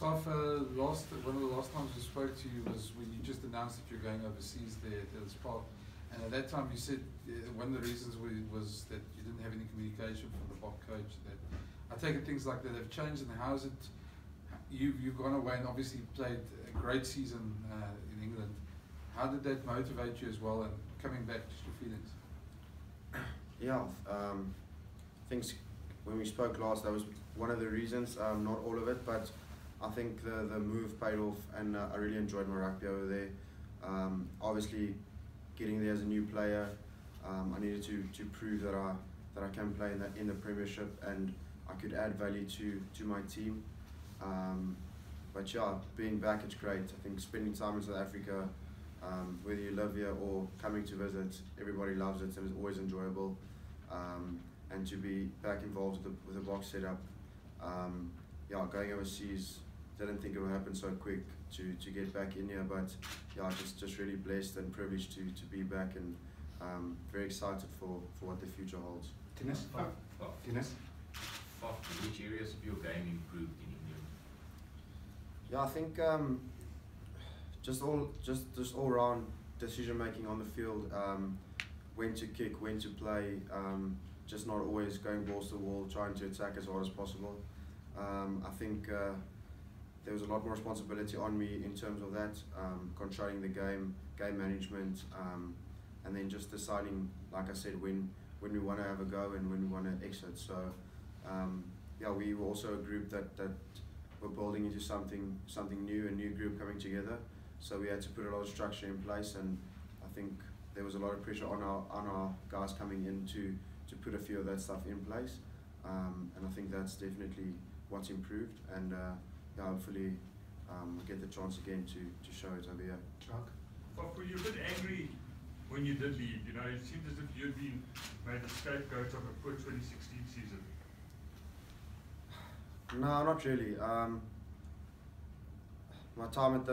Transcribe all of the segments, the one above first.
Faf, one of the last times we spoke to you was when you just announced that you're going overseas there at this part. And at that time you said one of the reasons was that you didn't have any communication from the Bok coach. That I take it things like that have changed, and how is it, you've gone away and obviously played a great season in England. How did that motivate you as well, and coming back, just your feelings? Yeah, things, when we spoke last, that was one of the reasons, not all of it, but I think the move paid off, and I really enjoyed my rugby over there. Obviously, getting there as a new player, I needed to prove that I can play in the Premiership, and I could add value to my team. But yeah, being back, it's great. I think spending time in South Africa, whether you live here or coming to visit, everybody loves it and it's always enjoyable. And to be back involved with the box setup, yeah, going overseas, didn't think it would happen so quick to get back in here, but yeah, just really blessed and privileged to be back, and very excited for what the future holds. Dennis? Dennis? Which areas of your game improved in England? Yeah, I think just all round decision making on the field, when to kick, when to play, just not always going balls to the wall, trying to attack as hard as possible. I think there was a lot more responsibility on me in terms of that, controlling the game management, and then just deciding, like I said, when we want to have a go and when we want to exit. So yeah, we were also a group that were building into something new, a new group coming together. So we had to put a lot of structure in place, and I think there was a lot of pressure on our guys coming in to put a few of that stuff in place, and I think that's definitely what's improved, and yeah, hopefully get the chance again to show it over here. Chuck? Were you a bit angry when you did leave? You know, it seemed as if you'd been made a scapegoat of a poor 2016 season. No, not really. My time at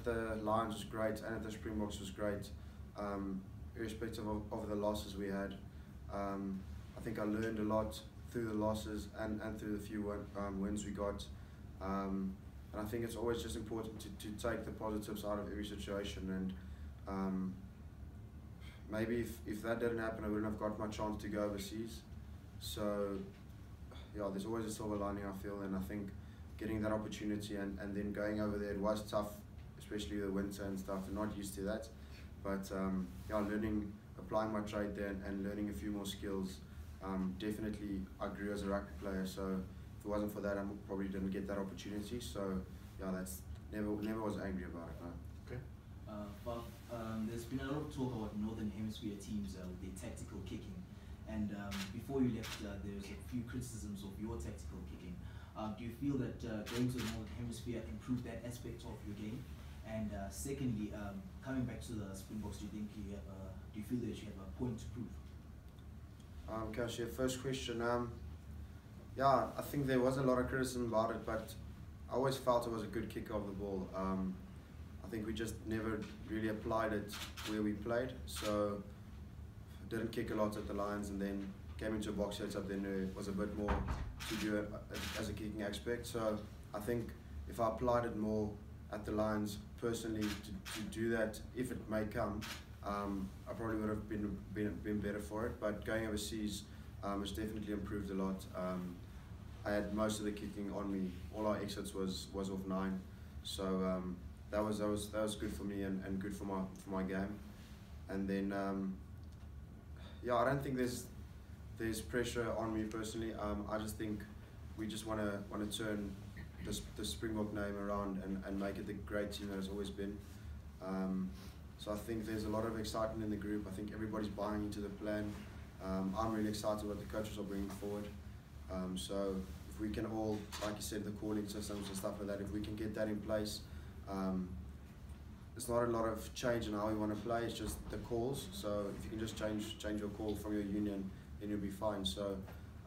the Lions was great, and at the Springboks was great, irrespective of the losses we had. I think I learned a lot through the losses and through the few wins we got. And I think it's always just important to take the positives out of every situation. And maybe if that didn't happen, I wouldn't have got my chance to go overseas. So yeah, there's always a silver lining, I feel, and I think getting that opportunity and then going over there, it was tough, especially the winter and stuff, and not used to that. But yeah, applying my trade there and learning a few more skills, definitely I grew as a rugby player. So if it wasn't for that, I probably didn't get that opportunity. So yeah, that's never was angry about it. No. Okay. But there's been a lot of talk about Northern Hemisphere teams with their tactical kicking. And before you left, there's a few criticisms of your tactical kicking. Do you feel that going to the Northern Hemisphere improved that aspect of your game? And secondly, coming back to the Springboks, do you feel that you have a point to prove? Gosh, your first question. Yeah, I think there was a lot of criticism about it, but I always felt it was a good kicker of the ball. I think we just never really applied it where we played. So didn't kick a lot at the Lions, and then came into a box setup, then there was a bit more to do as a kicking aspect. So I think if I applied it more at the Lions personally to do that, if it may come, I probably would have been better for it. But going overseas, it's definitely improved a lot. I had most of the kicking on me. All our exits was off 9, so that was good for me and good for my game. And then yeah, I don't think there's pressure on me personally. I just think we just want to turn the Springbok name around and make it the great team that it's always been. So I think there's a lot of excitement in the group. I think everybody's buying into the plan. I'm really excited what the coaches are bringing forward. So if we can all, like you said, the calling systems and stuff like that, if we can get that in place, it's not a lot of change in how we want to play, it's just the calls. So if you can just change your call from your union, then you'll be fine. So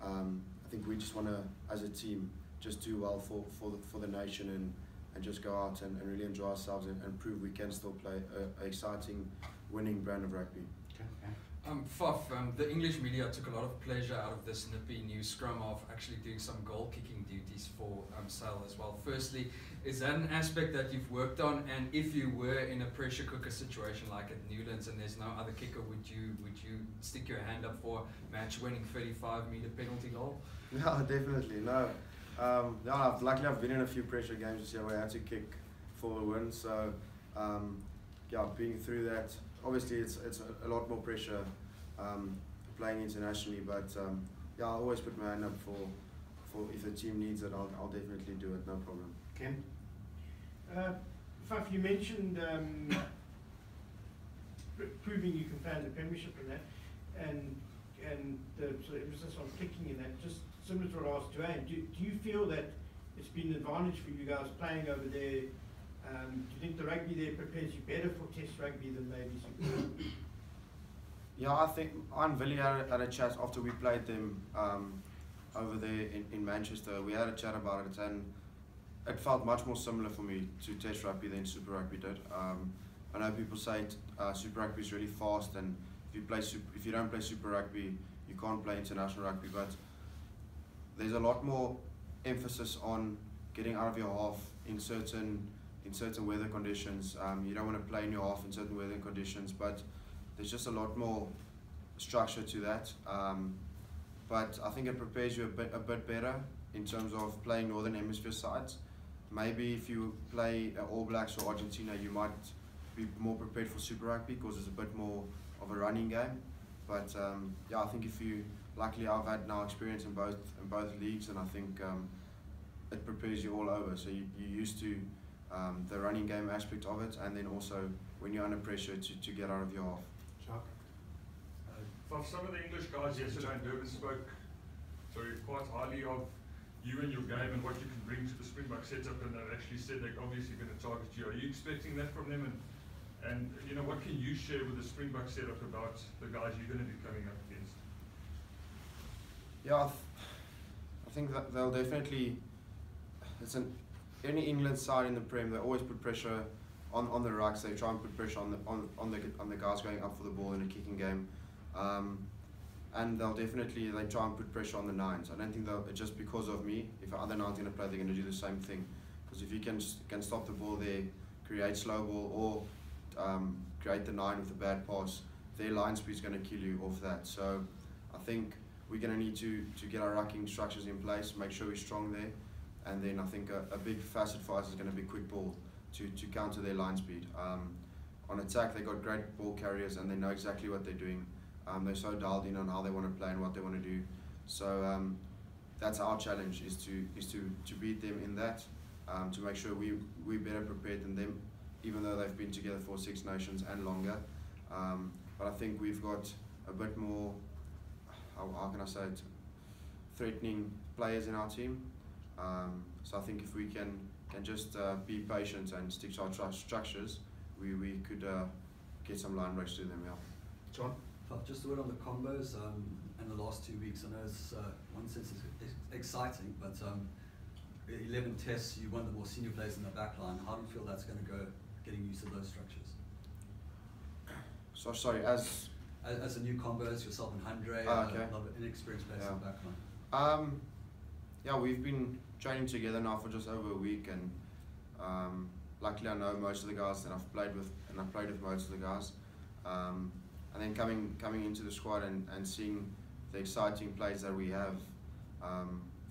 I think we just want to, as a team, just do well for the nation and just go out and really enjoy ourselves and prove we can still play an exciting, winning brand of rugby. Okay. Faf, the English media took a lot of pleasure out of this nippy new scrum of actually doing some goal kicking duties for Sale as well. Firstly, is that an aspect that you've worked on? And if you were in a pressure cooker situation like at Newlands and there's no other kicker, would you stick your hand up for match-winning 35-meter penalty goal? Yeah, definitely. No. Luckily I've been in a few pressure games this year where I had to kick for a win. So, yeah, being through that, obviously it's a lot more pressure playing internationally. But yeah, I'll always put my hand up for if the team needs it, I'll definitely do it. No problem. Ken? Faf, you mentioned proving you can play in the Premiership and that, and the sort of emphasis on kicking in that. Just similar to what I asked Dwayne, do you feel that it's been an advantage for you guys playing over there? Do you think the rugby there prepares you better for Test rugby than maybe some? Yeah, I think I and Willie had a chat after we played them over there in Manchester. We had a chat about it, and it felt much more similar for me to Test rugby than Super Rugby did. I know people say Super Rugby is really fast, and if you don't play Super Rugby, you can't play international rugby. But there's a lot more emphasis on getting out of your half in certain weather conditions. You don't want to play in your half in certain weather conditions, but there's just a lot more structure to that. But I think it prepares you a bit better in terms of playing Northern Hemisphere sides. Maybe if you play All Blacks or Argentina, you might be more prepared for Super Rugby because it's a bit more of a running game. But yeah, I think luckily I've had now experience in both leagues, and I think it prepares you all over. So you're used to the running game aspect of it, and then also when you're under pressure to get out of your half. Jacques? Faf, some of the English guys yesterday in Durban spoke quite highly of you and your game and what you can bring to the Springbok setup, and they've actually said they're obviously going to target you. Are you expecting that from them? And you know, what can you share with the Springbok setup about the guys you're going to be coming up against? Yeah, I think that they'll definitely. Any England side in the Prem, they always put pressure on the rucks. They try and put pressure on the guys going up for the ball in a kicking game, and they try and put pressure on the nines. I don't think just because of me. If other nines going to play, they're going to do the same thing. Because if you can stop the ball there, create slow ball, or create the nine with a bad pass, their line speed is going to kill you off that. So I think we're going to need to get our rucking structures in place, make sure we're strong there. And then I think a big facet for us is going to be quick ball to counter their line speed. On attack, they've got great ball carriers and they know exactly what they're doing. They're so dialed in on how they want to play and what they want to do. So that's our challenge, is to beat them in that, to make sure we're better prepared than them, even though they've been together for Six Nations and longer. But I think we've got a bit more, how can I say it, threatening players in our team. So I think if we can just be patient and stick to our structures, we could get some line breaks to them. Yeah. John? Just a word on the combos in the last 2 weeks. I know it's one sense it's exciting, but 11 tests, you're one of the more senior players in the back line. How do you feel that's going to go, getting used to those structures? So sorry, as a new combo, as yourself and Andre, okay. a lot of inexperienced players in the back line. Yeah, we've been training together now for just over a week, and luckily I know most of the guys that I've played with, and I've played with most of the guys. And then coming into the squad and seeing the exciting plays that we have, I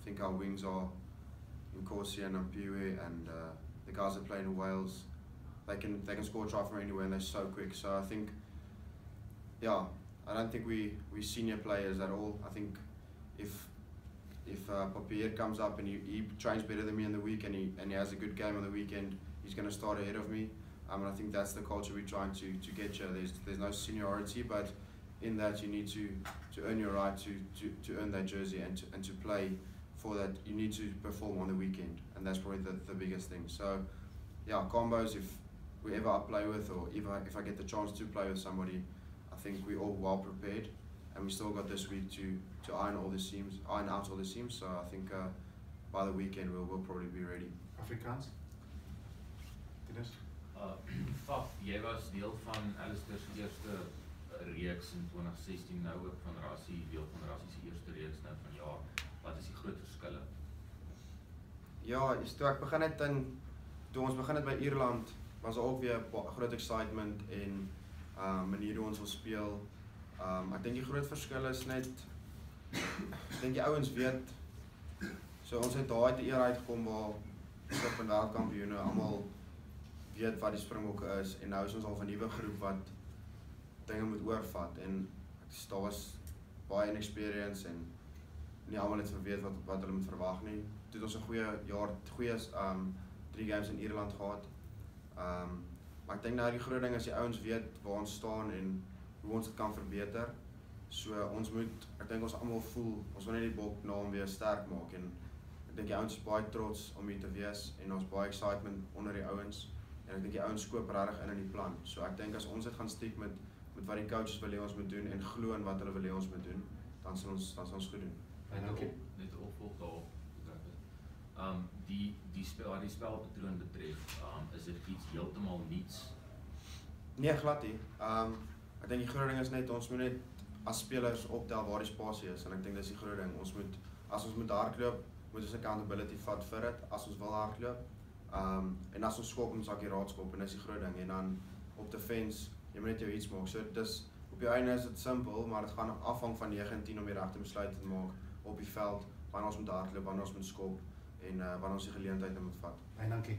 think our wings are Nkosi and Ampiwe, and the guys that play in Wales, they can score a try from anywhere, and they're so quick. So I think, yeah, I don't think we senior players at all. I think if Papier comes up and he trains better than me in the week, and he has a good game on the weekend, he's going to start ahead of me. And I think that's the culture we're trying to get here. There's no seniority, but in that you need to earn your right to earn that jersey and to play for that. You need to perform on the weekend, and that's probably the biggest thing. So yeah, combos, if we ever play with, or if I get the chance to play with somebody, I think we're all well prepared, and we still got this week to iron out all the seams. So I think by the weekend we'll probably be ready. Afrikaans? Dennis? Faf, jy was deel van Alistair se eerste reeks in 2016 nou ook van Rassie, deel van Rassie se eerste reeks nou van jaar. Wat is die groot verskille? Ja, toe ek begin het toe ons begin het by Ierland, was ook weer groot excitement en manier hoe ons wil speel. Ek dink die groot verskil is net, ek dink die ouens weet, so ons het daar uit die era uitgekom waar ons in wêreldkampioene almal weet wat die Springbokke is en nou is ons al 'n nuwe groep wat dinge moet oorvat en daar was baie inexperience en nie almal het geweet wat hulle moet verwag nie. Toe het ons 'n goeie 3 games in Ierland gehad. Maar ek dink nou die groot ding is die ouens weet waar ons staan en hoe ons dit kan verbeter. So ons moet, ek dink ons almal voel, ons wil net die Bok naam weer sterk maak en ek dink die ouens is baie trots om hier te wees en ons baie excitement onder die ouens en ek dink die ouens koop regtig in die plan. So ek dink as ons dit gaan stiek met wat die coaches wil hê ons moet doen en glo in wat hulle wil hê ons moet doen, dan sal ons goed doen. Net 'n opvolg daarop. Die spelpatroon betref, is dit iets heeltemal niets? Nee, glad nie. Ek dink die groot ding is net ons moet net as spelers optel waar die spasie is en ek dink dis die groot ding. As ons moet hardloop, moet ons accountability vat vir dit as ons wil hardloop. En as ons skop, ons akuraat skop en dis die groot ding. En dan op defense, jy moet net jou iets maak. So dis op die einde is dit simpel, maar dit gaan afhang van 9 en 10 om die regte besluite te maak op die veld, wanneer ons moet hardloop, wanneer ons moet skop en wanneer ons die geleentheid moet vat. Baie dankie.